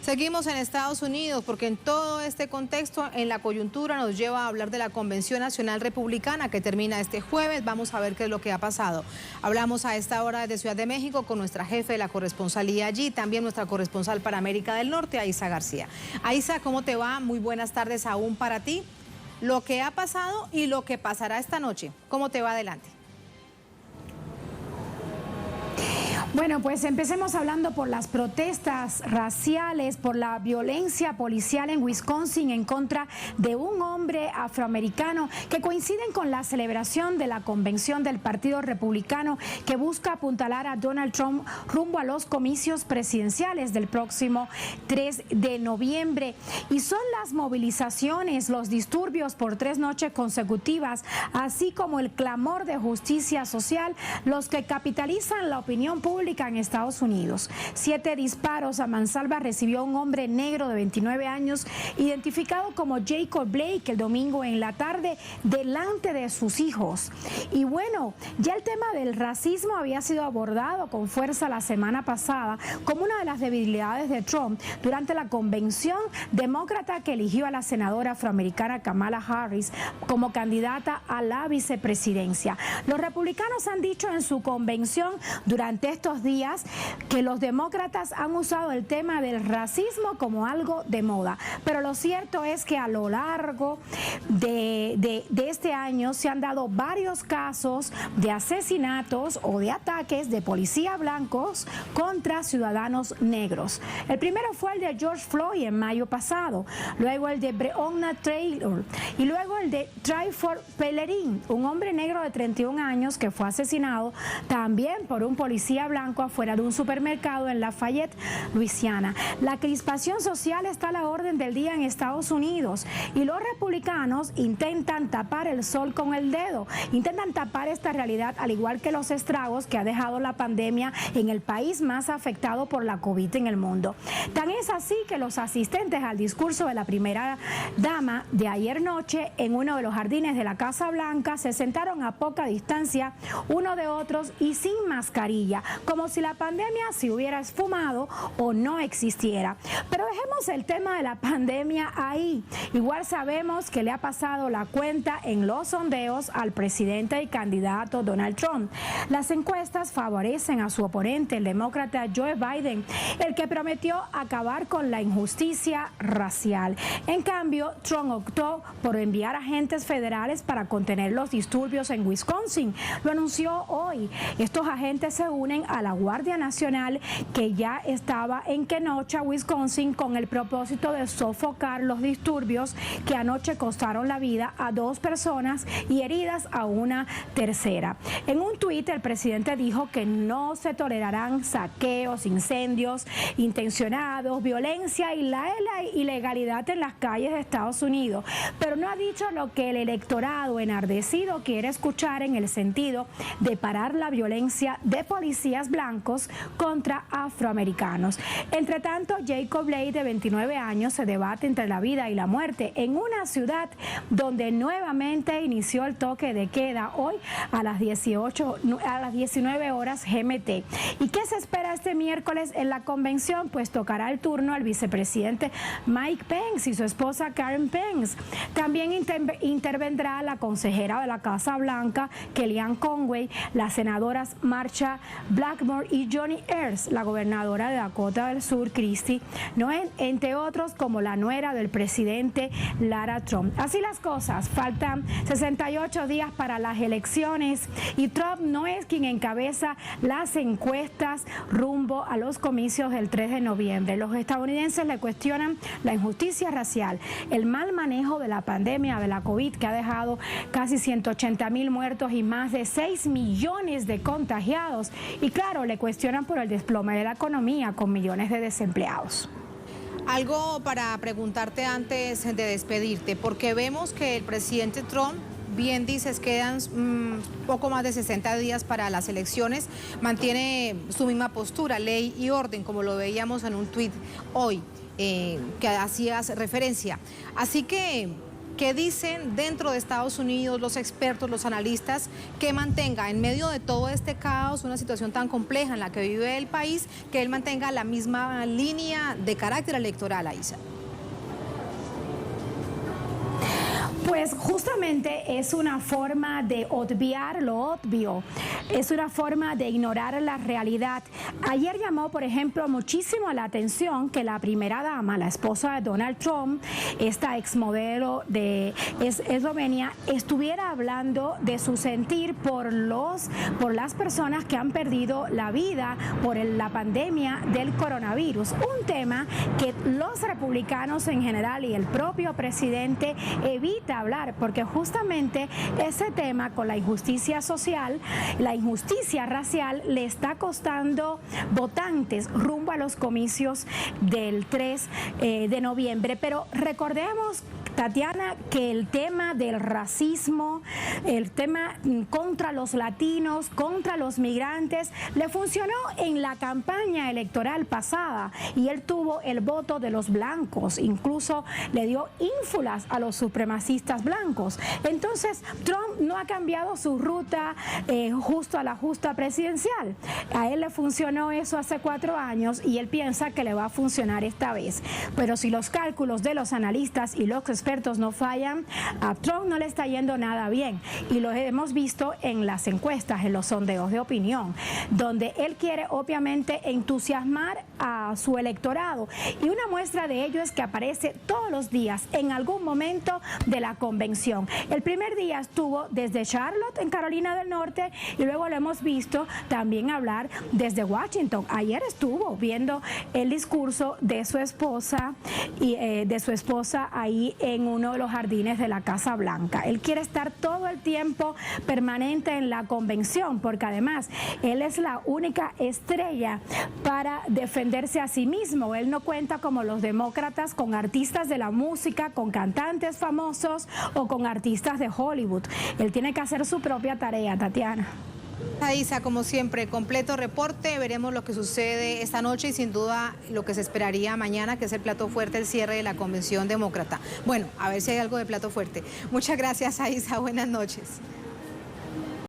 Seguimos en Estados Unidos porque en todo este contexto, en la coyuntura, nos lleva a hablar de la Convención Nacional Republicana que termina este jueves. Vamos a ver qué es lo que ha pasado. Hablamos a esta hora desde Ciudad de México con nuestra jefe de la corresponsalía allí, también nuestra corresponsal para América del Norte, Aiza García. Aiza, ¿cómo te va? Muy buenas tardes aún para ti. Lo que ha pasado y lo que pasará esta noche. ¿Cómo te va? Adelante. Bueno, pues empecemos hablando por las protestas raciales, por la violencia policial en Wisconsin en contra de un hombre afroamericano que coinciden con la celebración de la convención del Partido Republicano que busca apuntalar a Donald Trump rumbo a los comicios presidenciales del próximo 3 de noviembre. Y son las movilizaciones, los disturbios por 3 noches consecutivas, así como el clamor de justicia social, los que capitalizan la opinión pública en Estados Unidos. 7 disparos a mansalva recibió un hombre negro de 29 años, identificado como Jacob Blake, el domingo en la tarde, delante de sus hijos. Y bueno, ya el tema del racismo había sido abordado con fuerza la semana pasada como una de las debilidades de Trump durante la convención demócrata que eligió a la senadora afroamericana Kamala Harris como candidata a la vicepresidencia. Los republicanos han dicho en su convención durante estos días que los demócratas han usado el tema del racismo como algo de moda, pero lo cierto es que a lo largo de este año se han dado varios casos de asesinatos o de ataques de policías blancos contra ciudadanos negros. El primero fue el de George Floyd en mayo pasado, luego el de Breonna Taylor y luego el de Trayvon Pellerin, un hombre negro de 31 años que fue asesinado también por un policía blanco afuera de un supermercado en Lafayette, Luisiana. La crispación social está a la orden del día en Estados Unidos y los republicanos intentan tapar el sol con el dedo, intentan tapar esta realidad, al igual que los estragos que ha dejado la pandemia en el país más afectado por la COVID en el mundo. Tan es así que los asistentes al discurso de la primera dama de ayer noche en uno de los jardines de la Casa Blanca se sentaron a poca distancia uno de otros y sin mascarilla, como si la pandemia se hubiera esfumado o no existiera. Pero dejemos el tema de la pandemia ahí. Igual sabemos que le ha pasado la cuenta en los sondeos al presidente y candidato Donald Trump. Las encuestas favorecen a su oponente, el demócrata Joe Biden, el que prometió acabar con la injusticia racial. En cambio, Trump optó por enviar agentes federales para contener los disturbios en Wisconsin. Lo anunció hoy. Estos agentes se unen a la Guardia Nacional que ya estaba en Kenosha, Wisconsin, con el propósito de sofocar los disturbios que anoche costaron la vida a 2 personas y heridas a una tercera. En un tuit, el presidente dijo que no se tolerarán saqueos, incendios intencionados, violencia y la ilegalidad en las calles de Estados Unidos, pero no ha dicho lo que el electorado enardecido quiere escuchar en el sentido de parar la violencia de policías blancos contra afroamericanos. Entre tanto, Jacob Blake, de 29 años, se debate entre la vida y la muerte en una ciudad donde nuevamente inició el toque de queda hoy a las 19 horas GMT. ¿Y qué se espera este miércoles en la convención? Pues tocará el turno al vicepresidente Mike Pence y su esposa Karen Pence. También intervendrá la consejera de la Casa Blanca, Kellyanne Conway, las senadoras Marsha Blackmore y Joni Ernst, la gobernadora de Dakota del Sur, Kristi Noem, entre otros, como la nuera del presidente Lara Trump. Así las cosas, faltan 68 días para las elecciones y Trump no es quien encabeza las encuestas rumbo a los comicios del 3 de noviembre. Los estadounidenses le cuestionan la injusticia racial, el mal manejo de la pandemia de la COVID, que ha dejado casi 180,000 muertos y más de 6 millones de contagiados. Y claro, le cuestionan por el desplome de la economía con millones de desempleados. Algo para preguntarte antes de despedirte, porque vemos que el presidente Trump, bien dices, quedan poco más de 60 días para las elecciones, mantiene su misma postura, ley y orden, como lo veíamos en un tuit hoy, que hacías referencia. Así que ¿Qué dicen dentro de Estados Unidos los expertos, los analistas, que mantenga en medio de todo este caos, una situación tan compleja en la que vive el país, que él mantenga la misma línea de carácter electoral, Aiza? Pues justamente es una forma de obviar lo obvio, es una forma de ignorar la realidad. Ayer llamó, por ejemplo, muchísimo la atención que la primera dama, la esposa de Donald Trump, esta exmodelo de Eslovenia, estuviera hablando de su sentir por las personas que han perdido la vida por la pandemia del coronavirus. Un tema que los republicanos en general y el propio presidente evita hablar, porque justamente ese tema con la injusticia social, la injusticia racial, le está costando votantes rumbo a los comicios del 3 de noviembre. Pero recordemos, Tatiana, que el tema del racismo, el tema contra los latinos, contra los migrantes, le funcionó en la campaña electoral pasada y él tuvo el voto de los blancos, incluso le dio ínfulas a los supremacistas blancos. Entonces, Trump no ha cambiado su ruta justo a la justa presidencial. A él le funcionó eso hace 4 años y él piensa que le va a funcionar esta vez. Pero si los cálculos de los analistas y los expertos no fallan, a Trump no le está yendo nada bien. Y lo hemos visto en las encuestas, en los sondeos de opinión, donde él quiere obviamente entusiasmar a su electorado. Y una muestra de ello es que aparece todos los días en algún momento de la convención. El primer día estuvo desde Charlotte, en Carolina del Norte, y luego lo hemos visto también hablar desde Washington. Ayer estuvo viendo el discurso de su esposa ahí en uno de los jardines de la Casa Blanca. Él quiere estar todo el tiempo permanente en la convención, porque además él es la única estrella para defenderse a sí mismo. Él no cuenta como los demócratas con artistas de la música, con cantantes famosos o con artistas de Hollywood. Él tiene que hacer su propia tarea, Tatiana. Aiza, como siempre, completo reporte. Veremos lo que sucede esta noche y sin duda lo que se esperaría mañana, que es el plato fuerte, el cierre de la convención demócrata. Bueno, a ver si hay algo de plato fuerte. Muchas gracias, Aiza. Buenas noches.